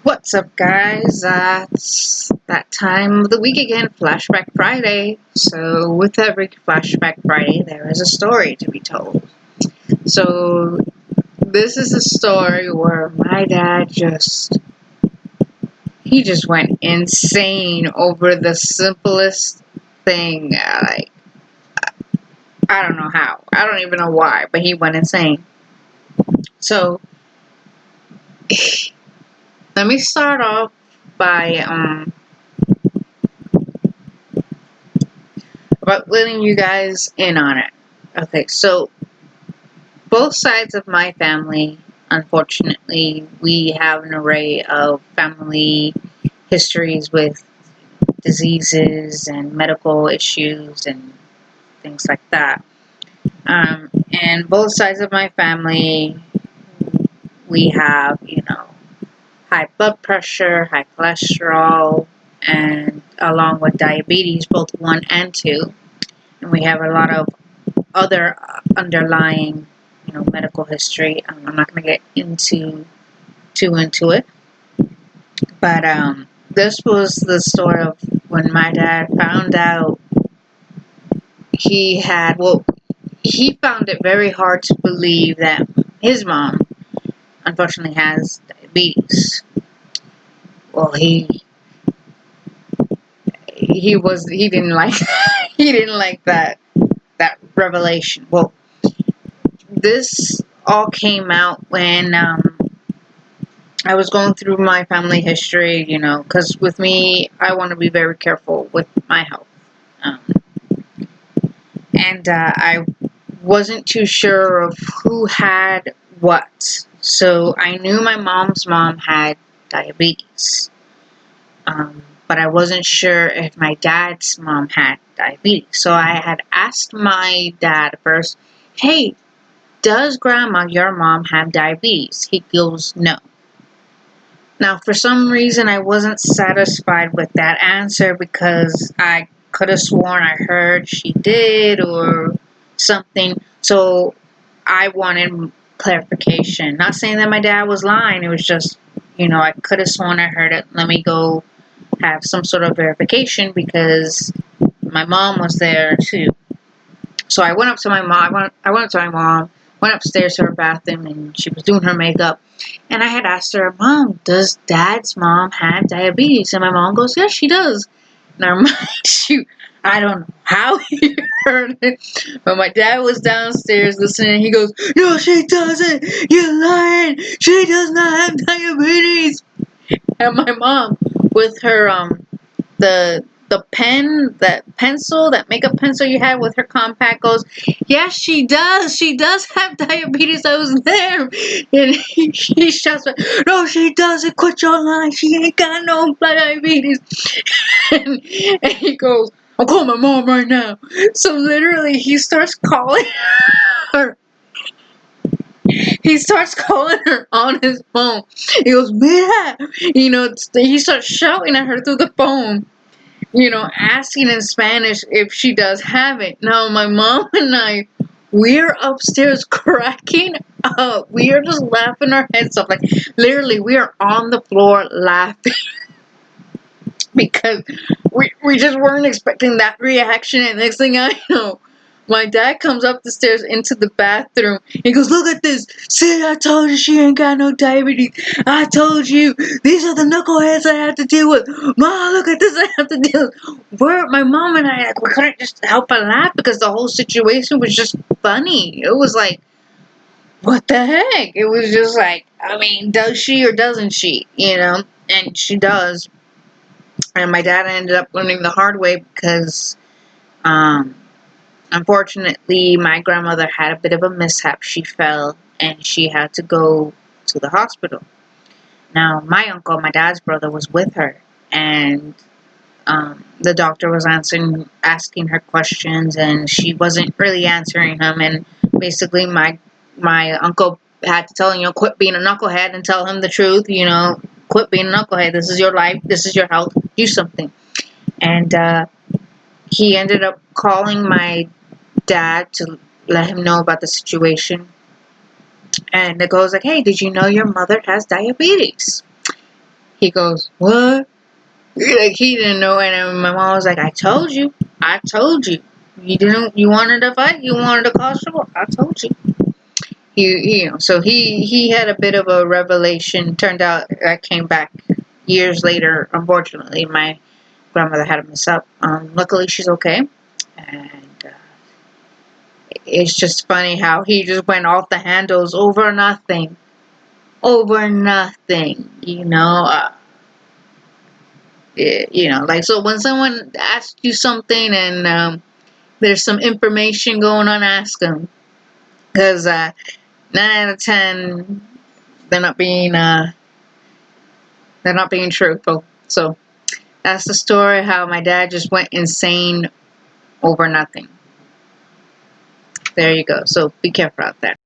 What's up, guys? It's that time of the week again, Flashback Friday. So, with every Flashback Friday, there is a story to be told. So, this is a story where my dad he just went insane over the simplest thing. I don't know how. I don't even know why, but he went insane. So, let me start off by about letting you guys in on it. Okay, so both sides of my family, unfortunately, we have an array of family histories with diseases and medical issues and things like that. And both sides of my family, we have, high blood pressure, high cholesterol, and along with diabetes, both 1 and 2. And we have a lot of other underlying, medical history. I'm not going to get into it, but this was the story of when my dad found out he had. Well, he found it very hard to believe that his mom, unfortunately, has diabetes. Well, he didn't like he didn't like that revelation. Well, this all came out when I was going through my family history, because with me, I want to be very careful with my health. Um, and I wasn't too sure of who had what. So I knew my mom's mom had diabetes. But I wasn't sure if my dad's mom had diabetes. So I had asked my dad first, hey, does grandma, your mom, have diabetes? He goes, no. Now, for some reason, I wasn't satisfied with that answer because I could have sworn I heard she did or something. So I wanted clarification. Not saying that my dad was lying. It was just, I could have sworn I heard it. Let me go have some sort of verification because my mom was there too. So I went up to my mom. I went up to my mom. Went upstairs to her bathroom, and she was doing her makeup. And I had asked her, Mom, does Dad's mom have diabetes? And my mom goes, yes, she does. Now, mind you, I don't know how he heard it, but my dad was downstairs listening, and he goes, no, she doesn't. You're lying. She does not have diabetes. And my mom, with her the pen, that pencil, that makeup pencil you had with her compact, goes, yes, she does. She does have diabetes. I was there. And he shouts, no, she doesn't. Quit your lying. She ain't got no diabetes. and, and he goes, I'm calling my mom right now. So literally, he starts calling her. He starts calling her on his phone. He goes, Mira! He starts shouting at her through the phone, asking in Spanish if she does have it. Now, my mom and I, we're upstairs cracking up. We are just laughing our heads off. Like, literally, we are on the floor laughing because we just weren't expecting that reaction. And next thing I know, my dad comes up the stairs into the bathroom. He goes, look at this. See, I told you she ain't got no diabetes. I told you. These are the knuckleheads I have to deal with. Mom, look at this I have to deal with. My mom and I, we couldn't just help but laugh because the whole situation was just funny. It was like, what the heck? It was just like, I mean, does she or doesn't she? And she does. And my dad ended up learning the hard way because, unfortunately, my grandmother had a bit of a mishap. She fell and she had to go to the hospital. Now, my uncle, my dad's brother, was with her, and the doctor was asking her questions, and she wasn't really answering him. And basically, my uncle had to tell him, quit being a knucklehead and tell him the truth. Quit being a knucklehead. This is your life. This is your health. Do something. And he ended up calling my dad to let him know about the situation. And it goes like, hey, did you know your mother has diabetes? He goes, what? Like, he didn't know. And my mom was like, I told you. You wanted to fight? You wanted to cause trouble? I told you. So he had a bit of a revelation. Turned out that came back years later. Unfortunately, my grandmother had a mess up. Luckily, she's okay. And it's just funny how he just went off the handles over nothing. Over nothing, like, so when someone asks you something and there's some information going on, ask them, because 9 out of 10 they're not being truthful. So that's the story how my dad just went insane over nothing. There you go. So be careful out there.